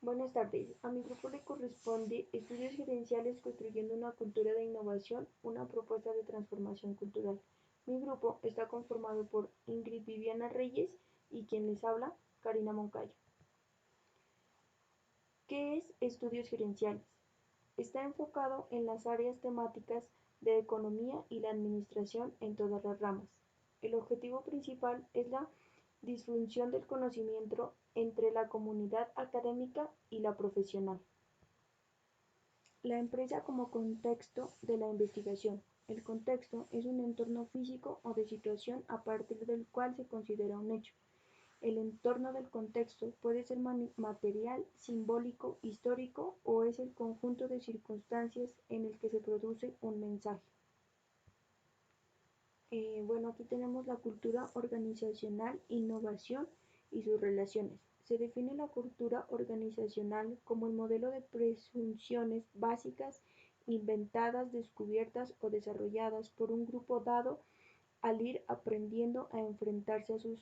Buenas tardes. A mi grupo le corresponde Estudios Gerenciales construyendo una cultura de innovación, una propuesta de transformación cultural. Mi grupo está conformado por Ingrid Viviana Reyes y quien les habla, Karina Moncayo. ¿Qué es Estudios Gerenciales? Está enfocado en las áreas temáticas de economía y la administración en todas las ramas. El objetivo principal es la disfunción del conocimiento entre la comunidad académica y la profesional. La empresa como contexto de la investigación. El contexto es un entorno físico o de situación a partir del cual se considera un hecho. El entorno del contexto puede ser material, simbólico, histórico o es el conjunto de circunstancias en el que se produce un mensaje. Aquí tenemos la cultura organizacional, innovación y sus relaciones. Se define la cultura organizacional como el modelo de presunciones básicas inventadas, descubiertas o desarrolladas por un grupo dado al ir aprendiendo a enfrentarse a sus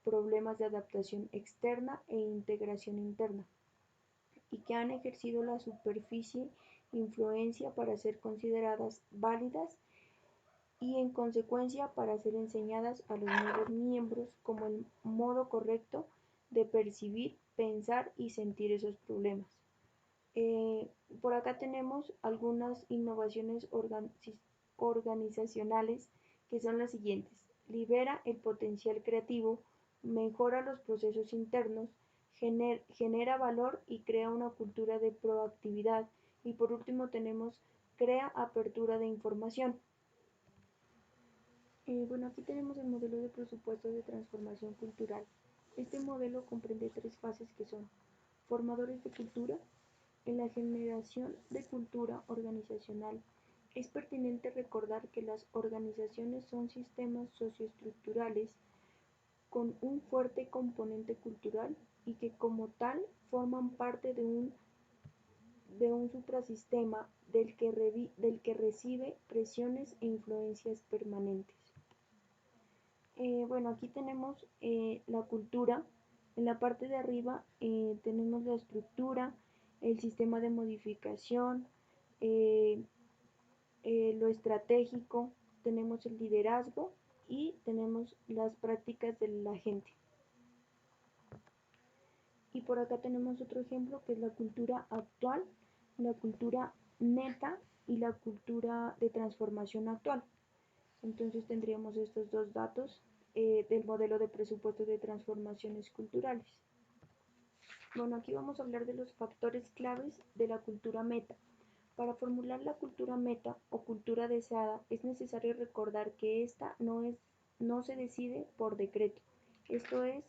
problemas de adaptación externa e integración interna, y que han ejercido la superficie influencia para ser consideradas válidas y en consecuencia para ser enseñadas a los nuevos miembros como el modo correcto de percibir, pensar y sentir esos problemas. Por acá tenemos algunas innovaciones organizacionales que son las siguientes. Libera el potencial creativo, mejora los procesos internos, genera valor y crea una cultura de proactividad. Y por último tenemos crea apertura de información. Aquí tenemos el modelo de presupuesto de transformación cultural. Este modelo comprende tres fases que son formadores de cultura. En la generación de cultura organizacional es pertinente recordar que las organizaciones son sistemas socioestructurales con un fuerte componente cultural y que como tal forman parte de un suprasistema del que recibe presiones e influencias permanentes. Aquí tenemos la cultura. En la parte de arriba tenemos la estructura, el sistema de modificación, eh, lo estratégico, tenemos el liderazgo y tenemos las prácticas de la gente. Y por acá tenemos otro ejemplo que es la cultura actual, la cultura neta y la cultura de transformación actual. Entonces tendríamos estos dos datos del modelo de presupuesto de transformaciones culturales. Aquí vamos a hablar de los factores claves de la cultura meta. Para formular la cultura meta o cultura deseada es necesario recordar que esta no se decide por decreto. Esto es,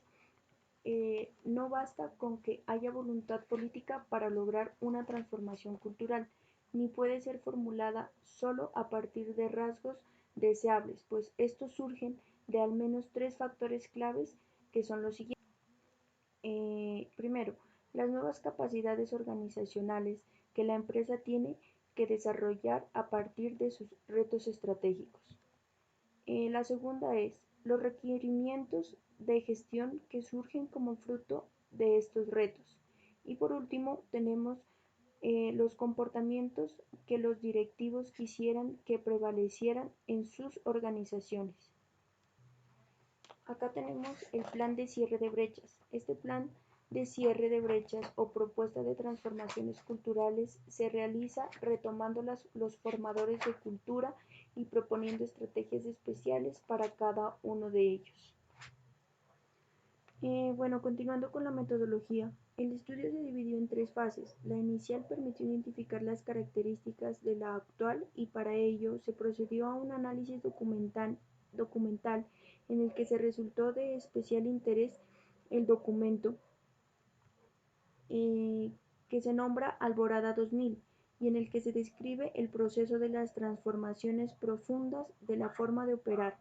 no basta con que haya voluntad política para lograr una transformación cultural, ni puede ser formulada solo a partir de rasgos deseables, pues estos surgen de al menos tres factores claves que son los siguientes. Primero, las nuevas capacidades organizacionales que la empresa tiene que desarrollar a partir de sus retos estratégicos. La segunda es los requerimientos de gestión que surgen como fruto de estos retos. Y por último, tenemos los comportamientos que los directivos quisieran que prevalecieran en sus organizaciones. Acá tenemos el plan de cierre de brechas. Este plan de cierre de brechas o propuesta de transformaciones culturales se realiza retomando los formadores de cultura y proponiendo estrategias especiales para cada uno de ellos. Continuando con la metodología, el estudio se dividió en tres fases. La inicial permitió identificar las características de la actual y para ello se procedió a un análisis documental en el que se resultó de especial interés el documento que se nombra Alborada 2000 y en el que se describe el proceso de las transformaciones profundas de la forma de operar,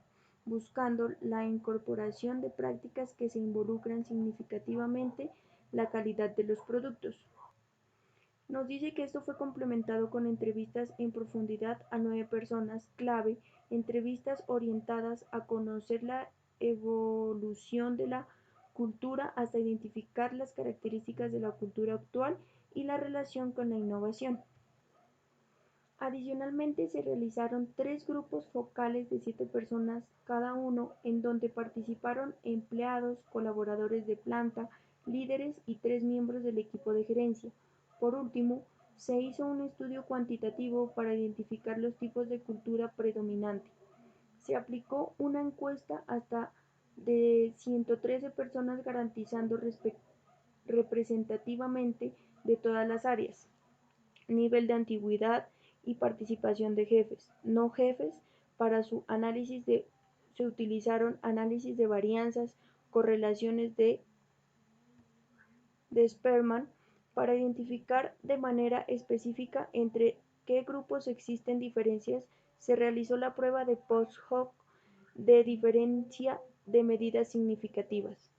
buscando la incorporación de prácticas que se involucran significativamente la calidad de los productos. Nos dice que esto fue complementado con entrevistas en profundidad a 9 personas clave, entrevistas orientadas a conocer la evolución de la cultura hasta identificar las características de la cultura actual y la relación con la innovación. Adicionalmente, se realizaron 3 grupos focales de 7 personas cada uno, en donde participaron empleados, colaboradores de planta, líderes y 3 miembros del equipo de gerencia. Por último, se hizo un estudio cuantitativo para identificar los tipos de cultura predominante. Se aplicó una encuesta hasta de 113 personas garantizando representativamente de todas las áreas, nivel de antigüedad y participación de jefes, no jefes. Para su análisis se utilizaron análisis de varianzas, correlaciones de Spearman para identificar de manera específica entre qué grupos existen diferencias. Se realizó la prueba de post-hoc de diferencia de medidas significativas.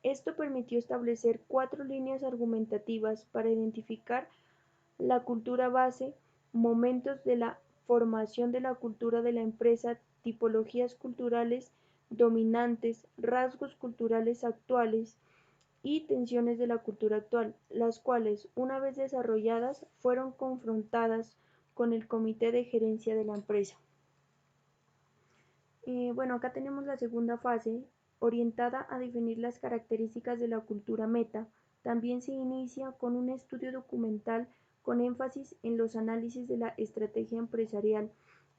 Esto permitió establecer 4 líneas argumentativas para identificar la cultura base, momentos de la formación de la cultura de la empresa, tipologías culturales dominantes, rasgos culturales actuales y tensiones de la cultura actual, las cuales, una vez desarrolladas, fueron confrontadas con el comité de gerencia de la empresa. Bueno, acá tenemos la segunda fase, orientada a definir las características de la cultura meta. También se inicia con un estudio documental con énfasis en los análisis de la estrategia empresarial,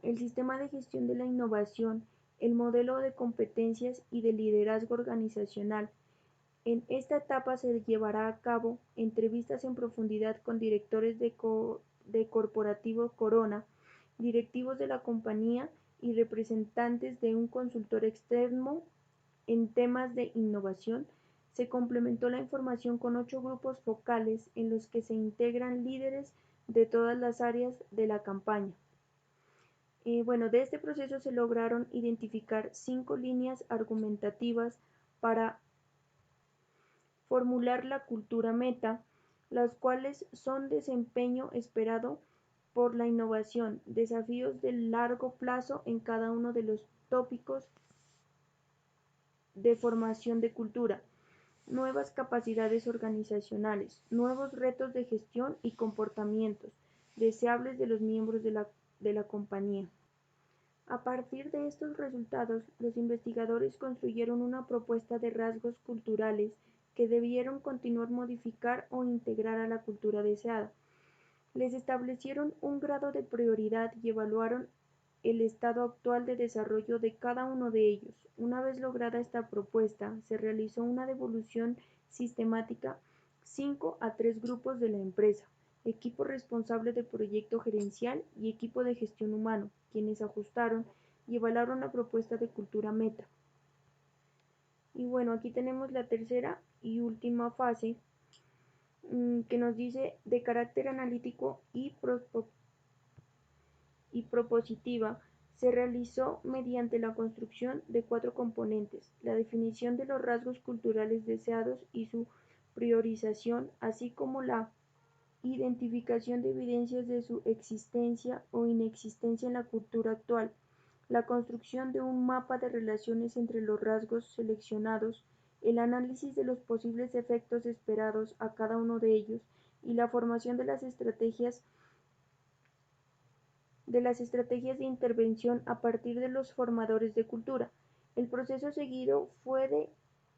el sistema de gestión de la innovación, el modelo de competencias y de liderazgo organizacional. En esta etapa se llevará a cabo entrevistas en profundidad con directores de Corporativo Corona, directivos de la compañía y representantes de un consultor externo en temas de innovación. Se complementó la información con 8 grupos focales en los que se integran líderes de todas las áreas de la campaña. Bueno, de este proceso se lograron identificar 5 líneas argumentativas para formular la cultura meta, las cuales son desempeño esperado por la innovación, desafíos de largo plazo en cada uno de los tópicos de formación de cultura, nuevas capacidades organizacionales, nuevos retos de gestión y comportamientos deseables de los miembros de la compañía. A partir de estos resultados, los investigadores construyeron una propuesta de rasgos culturales que debieron continuar modificar o integrar a la cultura deseada. Les establecieron un grado de prioridad y evaluaron el estado actual de desarrollo de cada uno de ellos. Una vez lograda esta propuesta, se realizó una devolución sistemática 5 a 3 grupos de la empresa, equipo responsable de proyecto gerencial y equipo de gestión humano, quienes ajustaron y evaluaron la propuesta de cultura meta. Y bueno, aquí tenemos la tercera y última fase que nos dice de carácter analítico y propositiva. Se realizó mediante la construcción de 4 componentes: la definición de los rasgos culturales deseados y su priorización, así como la identificación de evidencias de su existencia o inexistencia en la cultura actual, la construcción de un mapa de relaciones entre los rasgos seleccionados, el análisis de los posibles efectos esperados a cada uno de ellos y la formación de las estrategias de intervención a partir de los formadores de cultura. El proceso seguido fue de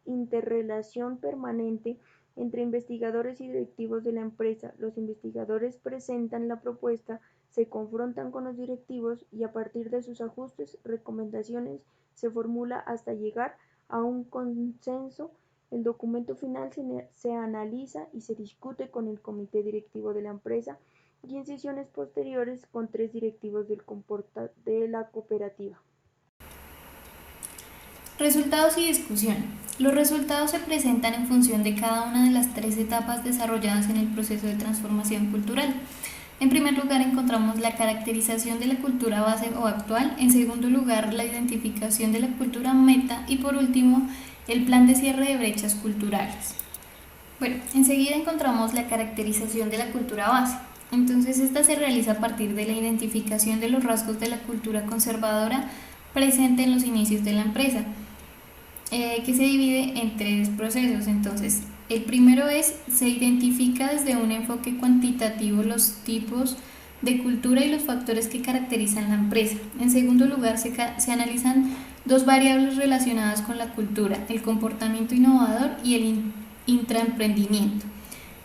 interrelación permanente entre investigadores y directivos de la empresa. Los investigadores presentan la propuesta, se confrontan con los directivos y a partir de sus ajustes, recomendaciones, se formula hasta llegar a un consenso. El documento final se analiza y se discute con el comité directivo de la empresa y en sesiones posteriores con 3 directivos de la cooperativa. Resultados y discusión. Los resultados se presentan en función de cada una de las 3 etapas desarrolladas en el proceso de transformación cultural. En primer lugar encontramos la caracterización de la cultura base o actual, en segundo lugar la identificación de la cultura meta y por último el plan de cierre de brechas culturales. Bueno, enseguida encontramos la caracterización de la cultura base. Entonces esta se realiza a partir de la identificación de los rasgos de la cultura conservadora presente en los inicios de la empresa. que se divide en tres procesos. Entonces, el primero se identifica desde un enfoque cuantitativo los tipos de cultura y los factores que caracterizan la empresa. En segundo lugar, se analizan dos variables relacionadas con la cultura, el comportamiento innovador y el intraemprendimiento.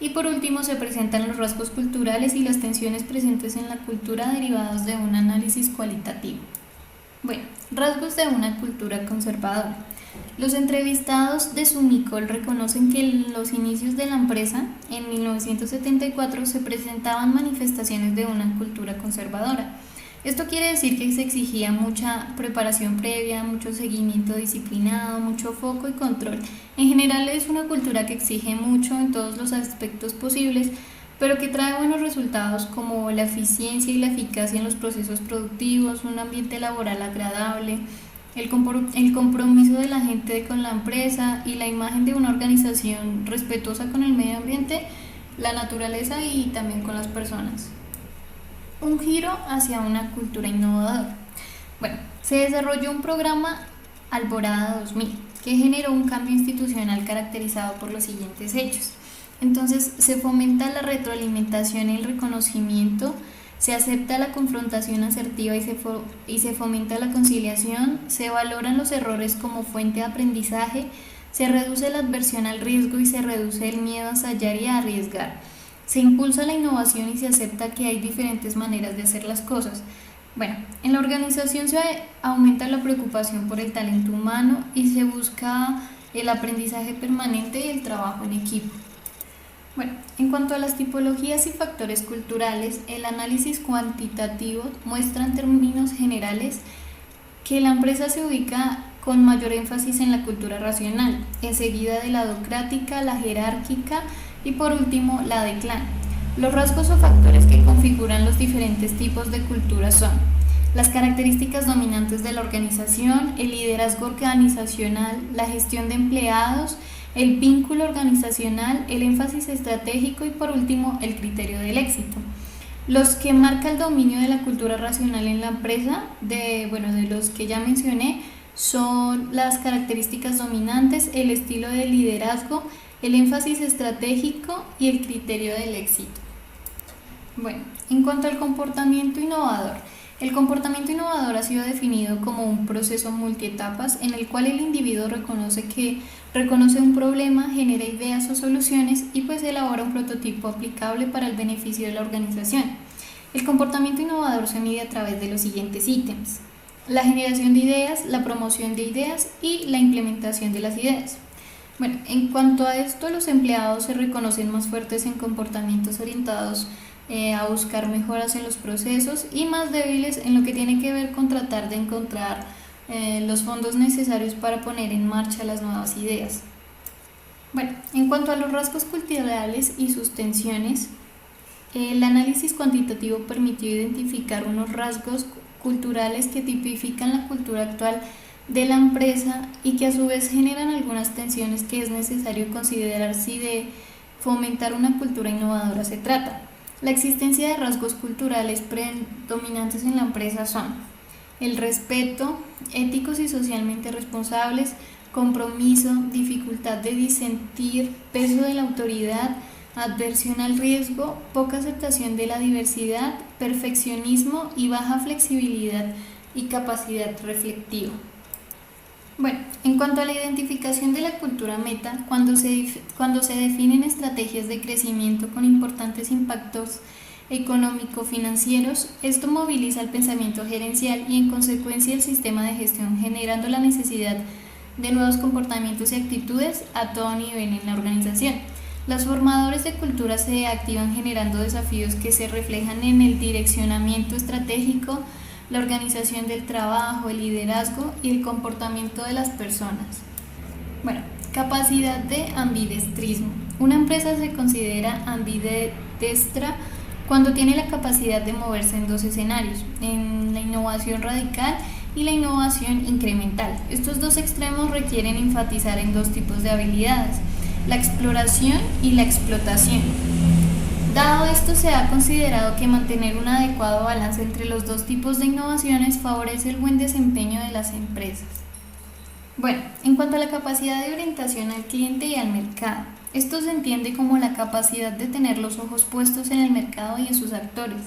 Y por último, se presentan los rasgos culturales y las tensiones presentes en la cultura derivados de un análisis cualitativo. Bueno, rasgos de una cultura conservadora. Los entrevistados de Sumicol reconocen que en los inicios de la empresa, en 1974, se presentaban manifestaciones de una cultura conservadora. Esto quiere decir que se exigía mucha preparación previa, mucho seguimiento disciplinado, mucho foco y control. En general es una cultura que exige mucho en todos los aspectos posibles, pero que trae buenos resultados como la eficiencia y la eficacia en los procesos productivos, un ambiente laboral agradable, el compromiso de la gente con la empresa y la imagen de una organización respetuosa con el medio ambiente, la naturaleza y también con las personas. Un giro hacia una cultura innovadora. Bueno, se desarrolló un programa Alborada 2000 que generó un cambio institucional caracterizado por los siguientes hechos. Entonces, se fomenta la retroalimentación y el reconocimiento, se acepta la confrontación asertiva y se fomenta la conciliación, se valoran los errores como fuente de aprendizaje, se reduce la adversión al riesgo y se reduce el miedo a ensayar y a arriesgar. Se impulsa la innovación y se acepta que hay diferentes maneras de hacer las cosas. Bueno, en la organización se aumenta la preocupación por el talento humano y se busca el aprendizaje permanente y el trabajo en equipo. Bueno, en cuanto a las tipologías y factores culturales, el análisis cuantitativo muestra en términos generales que la empresa se ubica con mayor énfasis en la cultura racional, enseguida de la docrática, la jerárquica y por último la de clan. Los rasgos o factores que configuran los diferentes tipos de cultura son las características dominantes de la organización, el liderazgo organizacional, la gestión de empleados, el vínculo organizacional, el énfasis estratégico y por último el criterio del éxito. Los que marca el dominio de la cultura racional en la empresa, de los que ya mencioné, son las características dominantes, el estilo de liderazgo, el énfasis estratégico y el criterio del éxito. Bueno, en cuanto al comportamiento innovador, el comportamiento innovador ha sido definido como un proceso multietapas en el cual el individuo reconoce un problema, genera ideas o soluciones y pues elabora un prototipo aplicable para el beneficio de la organización. El comportamiento innovador se mide a través de los siguientes ítems: la generación de ideas, la promoción de ideas y la implementación de las ideas. Bueno, en cuanto a esto, los empleados se reconocen más fuertes en comportamientos orientados a buscar mejoras en los procesos y más débiles en lo que tiene que ver con tratar de encontrar los fondos necesarios para poner en marcha las nuevas ideas. Bueno, en cuanto a los rasgos culturales y sus tensiones, el análisis cuantitativo permitió identificar unos rasgos culturales que tipifican la cultura actual de la empresa y que a su vez generan algunas tensiones que es necesario considerar si de fomentar una cultura innovadora se trata. La existencia de rasgos culturales predominantes en la empresa son el respeto, éticos y socialmente responsables, compromiso, dificultad de disentir, peso de la autoridad, adversión al riesgo, poca aceptación de la diversidad, perfeccionismo y baja flexibilidad y capacidad reflectiva. Bueno, en cuanto a la identificación de la cultura meta, cuando se definen estrategias de crecimiento con importantes impactos económico-financieros, esto moviliza el pensamiento gerencial y en consecuencia el sistema de gestión, generando la necesidad de nuevos comportamientos y actitudes a todo nivel en la organización. Los formadores de cultura se activan generando desafíos que se reflejan en el direccionamiento estratégico, la organización del trabajo, el liderazgo y el comportamiento de las personas. Bueno, capacidad de ambidestrismo. Una empresa se considera ambidestra cuando tiene la capacidad de moverse en dos escenarios, en la innovación radical y la innovación incremental. Estos dos extremos requieren enfatizar en dos tipos de habilidades: la exploración y la explotación. Dado esto, se ha considerado que mantener un adecuado balance entre los dos tipos de innovaciones favorece el buen desempeño de las empresas. Bueno, en cuanto a la capacidad de orientación al cliente y al mercado, esto se entiende como la capacidad de tener los ojos puestos en el mercado y en sus actores,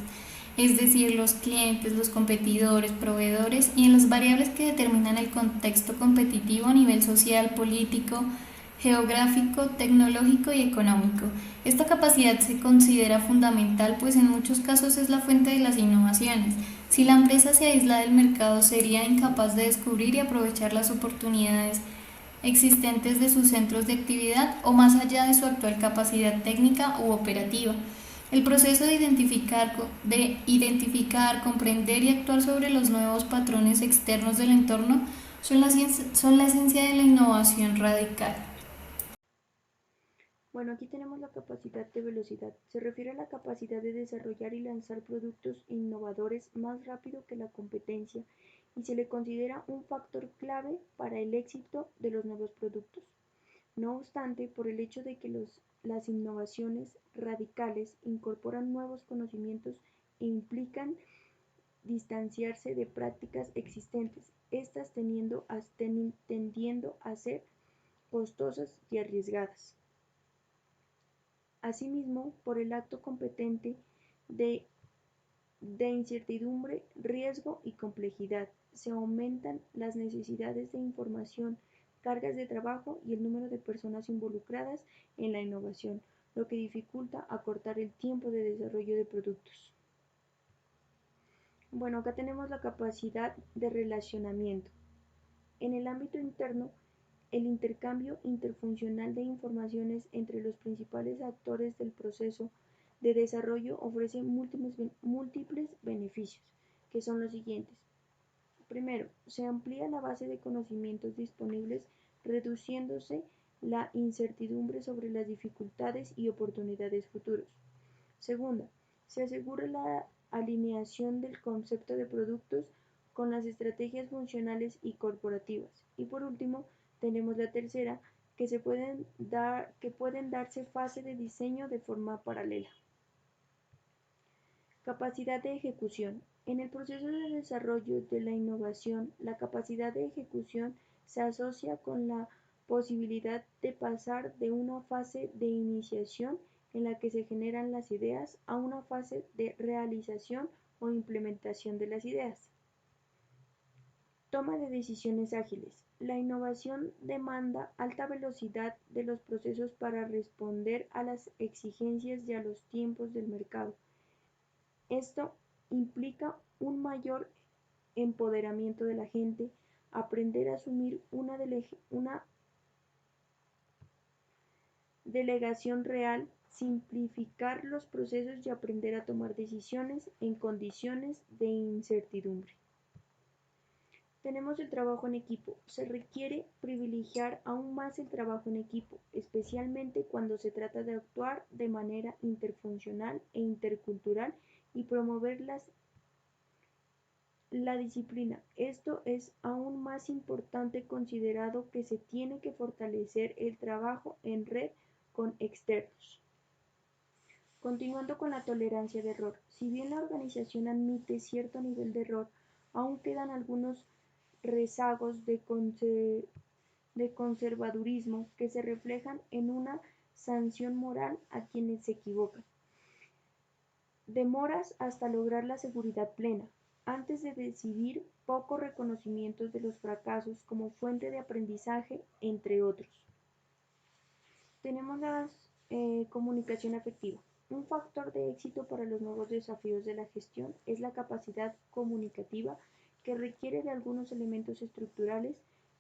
es decir, los clientes, los competidores, proveedores y en las variables que determinan el contexto competitivo a nivel social, político, geográfico, tecnológico y económico. Esta capacidad se considera fundamental, pues en muchos casos es la fuente de las innovaciones. Si la empresa se aísla del mercado, sería incapaz de descubrir y aprovechar las oportunidades existentes de sus centros de actividad o más allá de su actual capacidad técnica u operativa. El proceso de identificar, comprender y actuar sobre los nuevos patrones externos del entorno son la esencia de la innovación radical. Bueno, aquí tenemos la capacidad de velocidad. Se refiere a la capacidad de desarrollar y lanzar productos innovadores más rápido que la competencia y se le considera un factor clave para el éxito de los nuevos productos. No obstante, por el hecho de que las innovaciones radicales incorporan nuevos conocimientos e implican distanciarse de prácticas existentes, estas tendiendo a ser costosas y arriesgadas. Asimismo, por el acto competente de, de incertidumbre, riesgo y complejidad, se aumentan las necesidades de información, cargas de trabajo y el número de personas involucradas en la innovación, lo que dificulta acortar el tiempo de desarrollo de productos. Bueno, acá tenemos la capacidad de relacionamiento. En el ámbito interno, el intercambio interfuncional de informaciones entre los principales actores del proceso de desarrollo ofrece múltiples beneficios, que son los siguientes. Primero, se amplía la base de conocimientos disponibles, reduciéndose la incertidumbre sobre las dificultades y oportunidades futuros. Segunda, se asegura la alineación del concepto de productos con las estrategias funcionales y corporativas. Y por último, tenemos la tercera, que pueden darse fase de diseño de forma paralela. Capacidad de ejecución. En el proceso de desarrollo de la innovación, la capacidad de ejecución se asocia con la posibilidad de pasar de una fase de iniciación en la que se generan las ideas a una fase de realización o implementación de las ideas. Toma de decisiones ágiles. La innovación demanda alta velocidad de los procesos para responder a las exigencias y a los tiempos del mercado. Esto implica un mayor empoderamiento de la gente, aprender a asumir una delegación real, simplificar los procesos y aprender a tomar decisiones en condiciones de incertidumbre. Tenemos el trabajo en equipo. Se requiere privilegiar aún más el trabajo en equipo, especialmente cuando se trata de actuar de manera interfuncional e intercultural y promover la disciplina. Esto es aún más importante considerado que se tiene que fortalecer el trabajo en red con externos. Continuando con la tolerancia de error. Si bien la organización admite cierto nivel de error, aún quedan algunos rezagos de conservadurismo que se reflejan en una sanción moral a quienes se equivocan. Demoras hasta lograr la seguridad plena. Antes de decidir, poco reconocimiento de los fracasos como fuente de aprendizaje, entre otros. Tenemos la comunicación afectiva. Un factor de éxito para los nuevos desafíos de la gestión es la capacidad comunicativa que requiere de algunos elementos estructurales,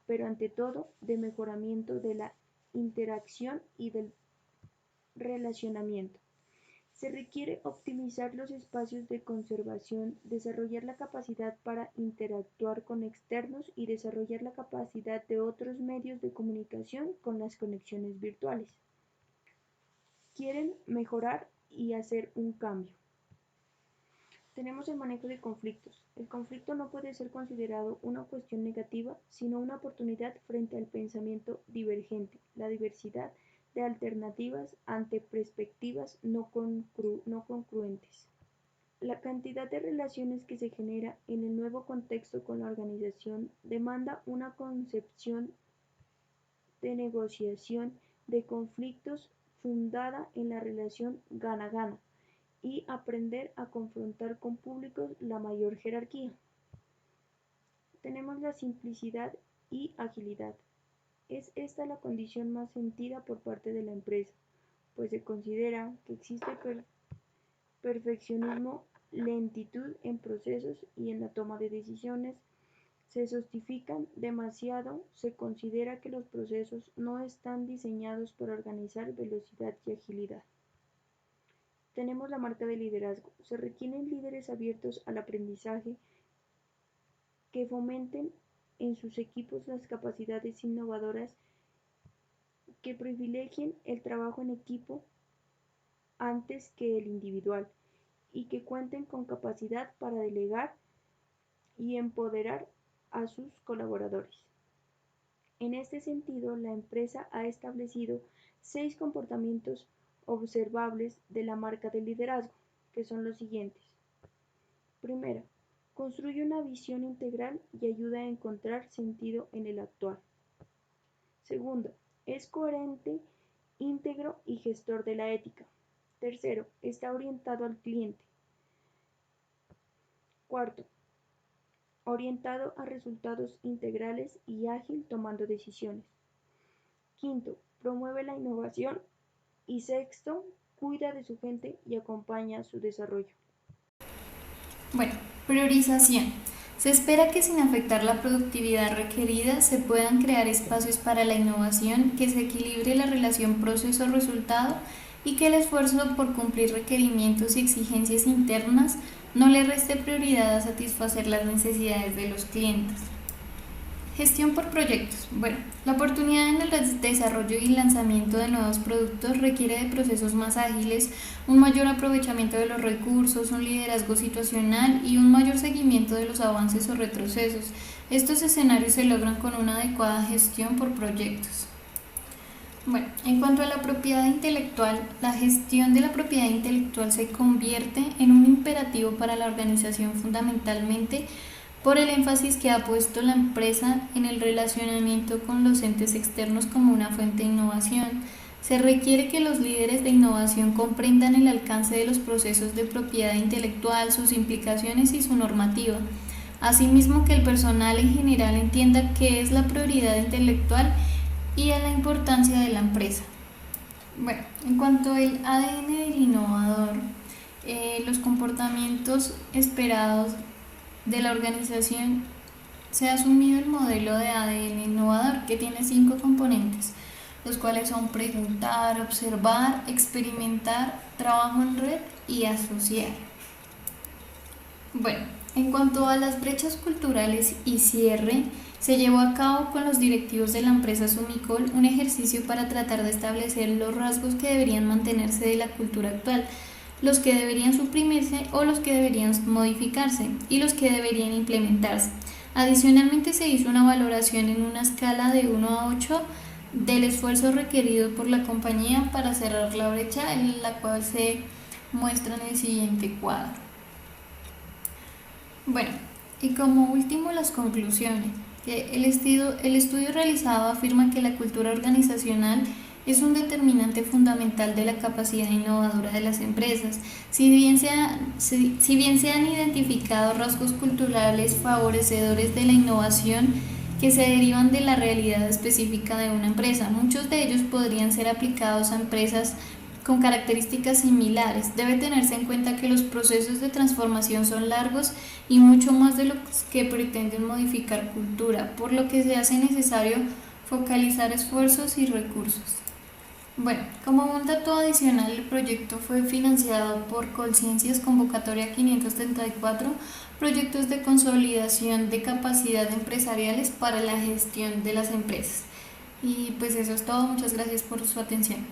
pero ante todo de mejoramiento de la interacción y del relacionamiento. Se requiere optimizar los espacios de conversación, desarrollar la capacidad para interactuar con externos y desarrollar la capacidad de otros medios de comunicación con las conexiones virtuales. Quieren mejorar y hacer un cambio. Tenemos el manejo de conflictos. El conflicto no puede ser considerado una cuestión negativa, sino una oportunidad frente al pensamiento divergente, la diversidad de alternativas ante perspectivas no congruentes. La cantidad de relaciones que se genera en el nuevo contexto con la organización demanda una concepción de negociación de conflictos fundada en la relación gana-gana y aprender a confrontar con públicos la mayor jerarquía. Tenemos la simplicidad y agilidad. Es esta la condición más sentida por parte de la empresa, pues se considera que existe perfeccionismo, lentitud en procesos y en la toma de decisiones, se sofistican demasiado, se considera que los procesos no están diseñados para organizar velocidad y agilidad. Tenemos la marca de liderazgo. Se requieren líderes abiertos al aprendizaje que fomenten en sus equipos las capacidades innovadoras, que privilegien el trabajo en equipo antes que el individual y que cuenten con capacidad para delegar y empoderar a sus colaboradores. En este sentido, la empresa ha establecido 6 comportamientos observables de la marca de liderazgo, que son los siguientes. Primero, construye una visión integral y ayuda a encontrar sentido en el actual. Segundo, es coherente, íntegro y gestor de la ética. Tercero, está orientado al cliente. Cuarto, orientado a resultados integrales y ágil tomando decisiones. Quinto, promueve la innovación. Y sexto, cuida de su gente y acompaña su desarrollo. Bueno, priorización. Se espera que sin afectar la productividad requerida se puedan crear espacios para la innovación, que se equilibre la relación proceso-resultado y que el esfuerzo por cumplir requerimientos y exigencias internas no le reste prioridad a satisfacer las necesidades de los clientes. Gestión por proyectos. Bueno, la oportunidad en el desarrollo y lanzamiento de nuevos productos requiere de procesos más ágiles, un mayor aprovechamiento de los recursos, un liderazgo situacional y un mayor seguimiento de los avances o retrocesos. Estos escenarios se logran con una adecuada gestión por proyectos. Bueno, en cuanto a la propiedad intelectual, la gestión de la propiedad intelectual se convierte en un imperativo para la organización fundamentalmente por el énfasis que ha puesto la empresa en el relacionamiento con los entes externos como una fuente de innovación. Se requiere que los líderes de innovación comprendan el alcance de los procesos de propiedad intelectual, sus implicaciones y su normativa. Asimismo, que el personal en general entienda qué es la propiedad intelectual y a la importancia de la empresa. Bueno, en cuanto al ADN del innovador, los comportamientos esperados de la organización, se ha asumido el modelo de ADN innovador que tiene 5 componentes, los cuales son preguntar, observar, experimentar, trabajo en red y asociar. Bueno, en cuanto a las brechas culturales y cierre, se llevó a cabo con los directivos de la empresa Sumicol un ejercicio para tratar de establecer los rasgos que deberían mantenerse de la cultura actual, los que deberían suprimirse o los que deberían modificarse y los que deberían implementarse. Adicionalmente se hizo una valoración en una escala de 1 a 8 del esfuerzo requerido por la compañía para cerrar la brecha, en la cual se muestra en el siguiente cuadro. Bueno, y como último las conclusiones. El estudio realizado afirma que la cultura organizacional es un determinante fundamental de la capacidad innovadora de las empresas. Si bien se han identificado rasgos culturales favorecedores de la innovación que se derivan de la realidad específica de una empresa, muchos de ellos podrían ser aplicados a empresas con características similares. Debe tenerse en cuenta que los procesos de transformación son largos y mucho más de los que pretenden modificar cultura, por lo que se hace necesario focalizar esfuerzos y recursos. Bueno, como un dato adicional, el proyecto fue financiado por Colciencias Convocatoria 534, proyectos de consolidación de capacidad empresariales para la gestión de las empresas. Y pues eso es todo, muchas gracias por su atención.